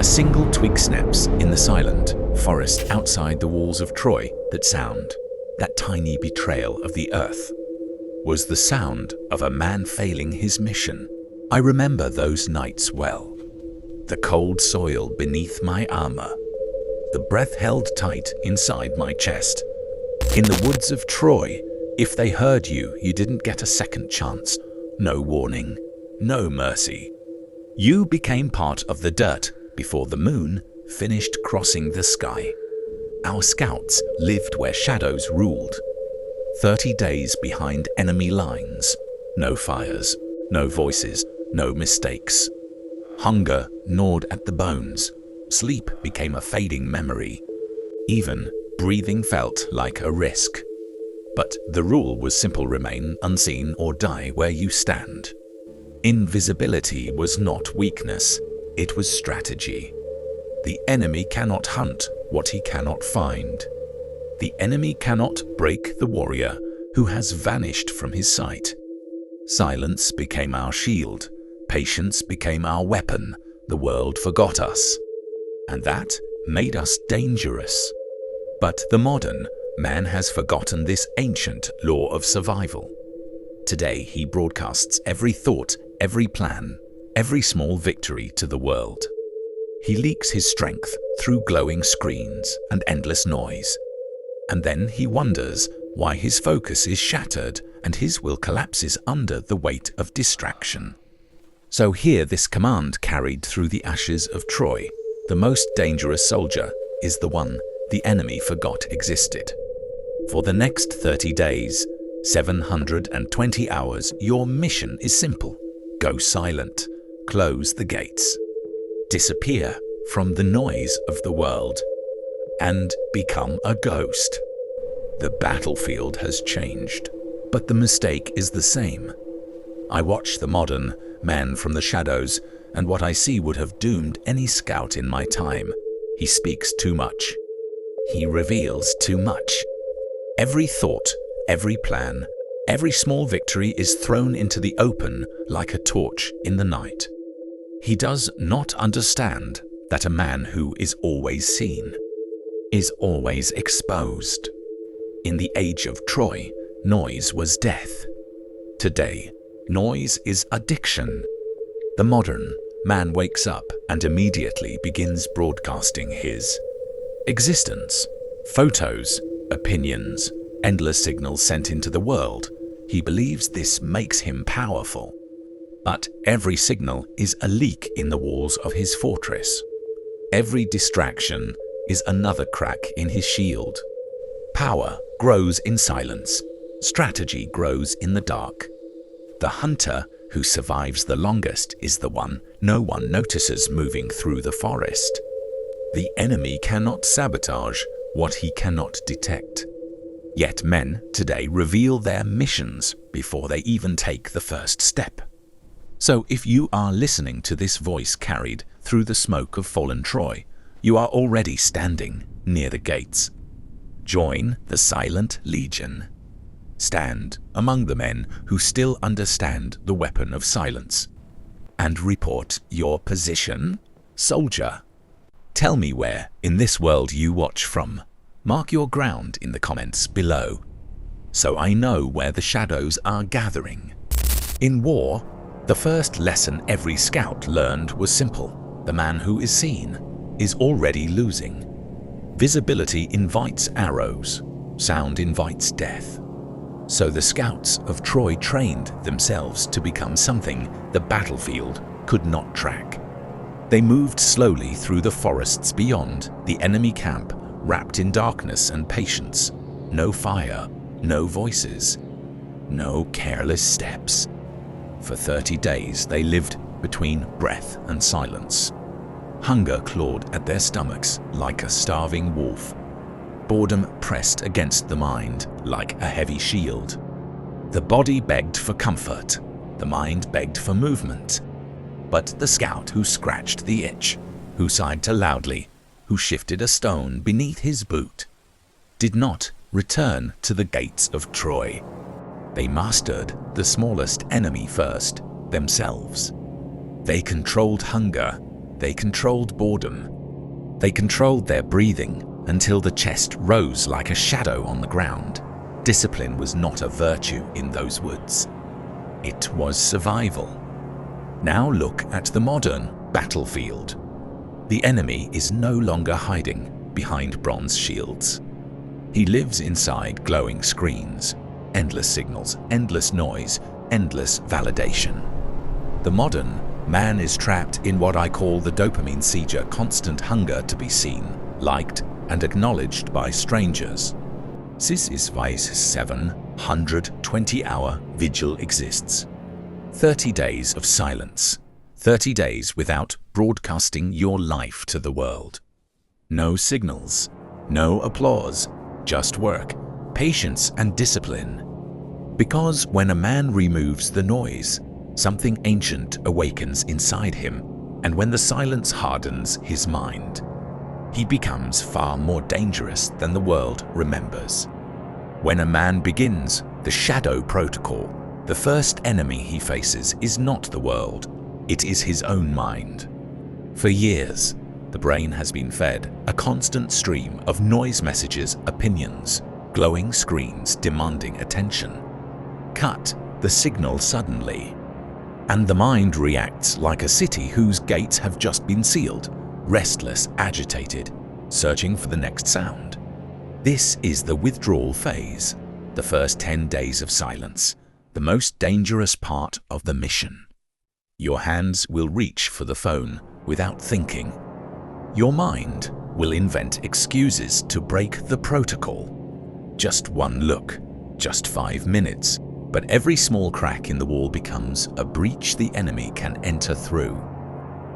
A single twig snaps in the silent forest outside the walls of Troy. That sound, that tiny betrayal of the earth, was the sound of a man failing his mission. I remember those nights well. The cold soil beneath my armor, the breath held tight inside my chest. In the woods of Troy, if they heard you, you didn't get a second chance. No warning, no mercy. You became part of the dirt before the moon finished crossing the sky. Our scouts lived where shadows ruled. 30 days behind enemy lines. No fires, no voices, no mistakes. Hunger gnawed at the bones. Sleep became a fading memory. Even breathing felt like a risk. But the rule was simple: remain unseen or die where you stand. Invisibility was not weakness, it was strategy. The enemy cannot hunt what he cannot find. The enemy cannot break the warrior who has vanished from his sight. Silence became our shield. Patience became our weapon. The world forgot us. And that made us dangerous. But the modern man has forgotten this ancient law of survival. Today he broadcasts every thought, every plan, every small victory to the world. He leaks his strength through glowing screens and endless noise. And then he wonders why his focus is shattered and his will collapses under the weight of distraction. So hear this command carried through the ashes of Troy. The most dangerous soldier is the one the enemy forgot existed. For the next 30 days, 720 hours, your mission is simple. Go silent, close the gates, disappear from the noise of the world, and become a ghost. The battlefield has changed, but the mistake is the same. I watch the modern man from the shadows, and what I see would have doomed any scout in my time. He speaks too much. He reveals too much. Every thought, every plan, every small victory is thrown into the open like a torch in the night. He does not understand that a man who is always seen is always exposed. In the age of Troy, noise was death. Today, noise is addiction. The modern man wakes up and immediately begins broadcasting his existence. Photos, opinions, endless signals sent into the world. He believes this makes him powerful. But every signal is a leak in the walls of his fortress. Every distraction is another crack in his shield. Power grows in silence. Strategy grows in the dark. The hunter who survives the longest is the one no one notices moving through the forest. The enemy cannot sabotage what he cannot detect. Yet men today reveal their missions before they even take the first step. So if you are listening to this voice carried through the smoke of fallen Troy, you are already standing near the gates. Join the silent legion. Stand among the men who still understand the weapon of silence. And report your position, soldier. Tell me where in this world you watch from. Mark your ground in the comments below, so I know where the shadows are gathering. In war, the first lesson every scout learned was simple. The man who is seen is already losing. Visibility invites arrows. Sound invites death. So the scouts of Troy trained themselves to become something the battlefield could not track. They moved slowly through the forests beyond the enemy camp, wrapped in darkness and patience. No fire, no voices, no careless steps. For 30 days they lived between breath and silence. Hunger clawed at their stomachs like a starving wolf. Boredom pressed against the mind like a heavy shield. The body begged for comfort, the mind begged for movement. But the scout who scratched the itch, who sighed too loudly, who shifted a stone beneath his boot, did not return to the gates of Troy. They mastered the smallest enemy first, themselves. They controlled hunger, They controlled boredom. They controlled their breathing until the chest rose like a shadow on the ground. Discipline was not a virtue in those woods. It was survival. Now look at the modern battlefield. The enemy is no longer hiding behind bronze shields. He lives inside glowing screens, endless signals, endless noise, endless validation. The modern man is trapped in what I call the dopamine siege, a constant hunger to be seen, liked, and acknowledged by strangers. This is why 720-hour vigil exists. 30 days of silence. 30 days without broadcasting your life to the world. No signals, no applause, just work, patience, and discipline. Because when a man removes the noise, something ancient awakens inside him, and when the silence hardens his mind, he becomes far more dangerous than the world remembers. When a man begins the shadow protocol, the first enemy he faces is not the world, it is his own mind. For years, the brain has been fed a constant stream of noise messages, opinions, glowing screens demanding attention. Cut the signal suddenly, and the mind reacts like a city whose gates have just been sealed, restless, agitated, searching for the next sound. This is the withdrawal phase, the first 10 days of silence, the most dangerous part of the mission. Your hands will reach for the phone without thinking. Your mind will invent excuses to break the protocol. Just one look, just 5 minutes, but every small crack in the wall becomes a breach the enemy can enter through.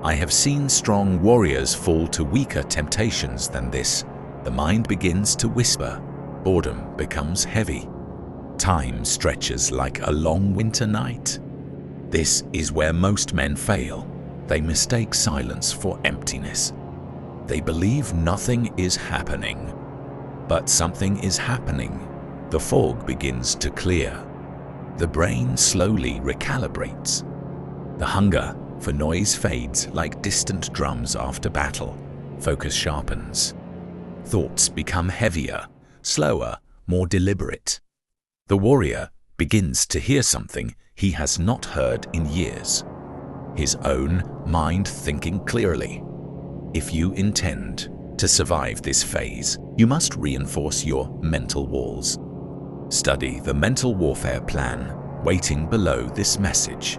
I have seen strong warriors fall to weaker temptations than this. The mind begins to whisper. Boredom becomes heavy. Time stretches like a long winter night. This is where most men fail. They mistake silence for emptiness. They believe nothing is happening. But something is happening. The fog begins to clear. The brain slowly recalibrates. The hunger for noise fades like distant drums after battle. Focus sharpens. Thoughts become heavier, slower, more deliberate. The warrior begins to hear something he has not heard in years. His own mind thinking clearly. If you intend to survive this phase, you must reinforce your mental walls. Study the mental warfare plan waiting below this message.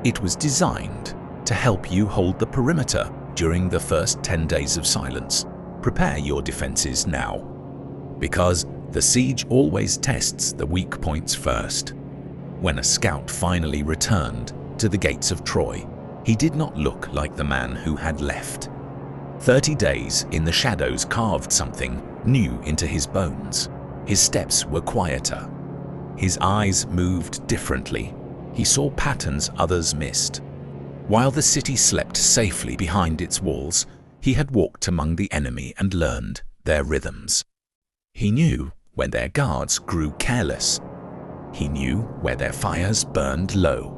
It was designed to help you hold the perimeter during the first 10 days of silence. Prepare your defenses now, because the siege always tests the weak points first. When a scout finally returned to the gates of Troy, he did not look like the man who had left. 30 days in the shadows carved something new into his bones. His steps were quieter. His eyes moved differently. He saw patterns others missed. While the city slept safely behind its walls, he had walked among the enemy and learned their rhythms. He knew when their guards grew careless. He knew where their fires burned low.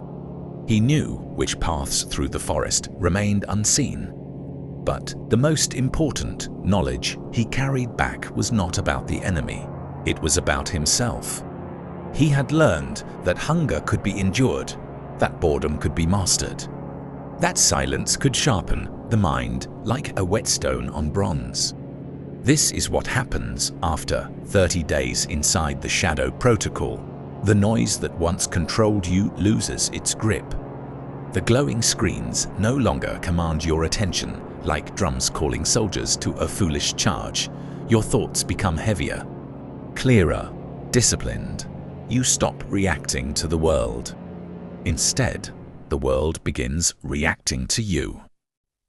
He knew which paths through the forest remained unseen. But the most important knowledge he carried back was not about the enemy. It was about himself. He had learned that hunger could be endured, that boredom could be mastered, that silence could sharpen the mind like a whetstone on bronze. This is what happens after 30 days inside the shadow protocol. The noise that once controlled you loses its grip. The glowing screens no longer command your attention like drums calling soldiers to a foolish charge. Your thoughts become heavier, clearer, disciplined. You stop reacting to the world. Instead, the world begins reacting to you.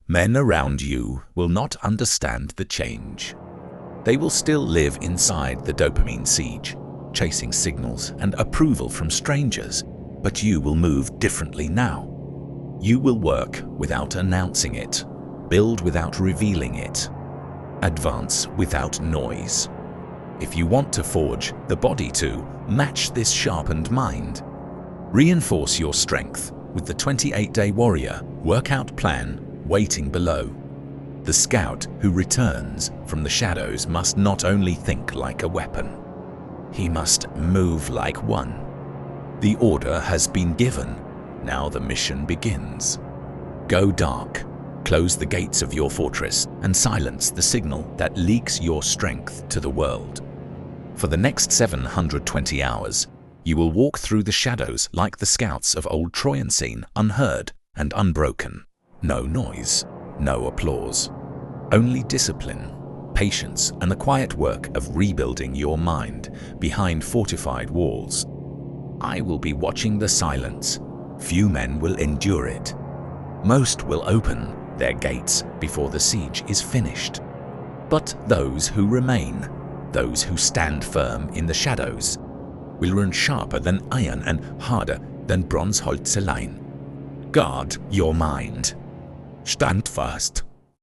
Men around you will not understand the change. They will still live inside the dopamine siege, chasing signals and approval from strangers, but you will move differently now. You will work without announcing it, build without revealing it, advance without noise. If you want to forge the body to match this sharpened mind, reinforce your strength with the 28-day warrior workout plan waiting below. The scout who returns from the shadows must not only think like a weapon, he must move like one. The order has been given. Now the mission begins. Go dark, close the gates of your fortress, and silence the signal that leaks your strength to the world. For the next 720 hours, you will walk through the shadows like the scouts of old Troy unseen, unheard and unbroken. No noise, no applause. Only discipline, patience, and the quiet work of rebuilding your mind behind fortified walls. I will be watching the silence. Few men will endure it. Most will open their gates before the siege is finished. But those who remain, those who stand firm in the shadows, will run sharper than iron and harder than bronze Holzelein. Guard your mind. Stand fast.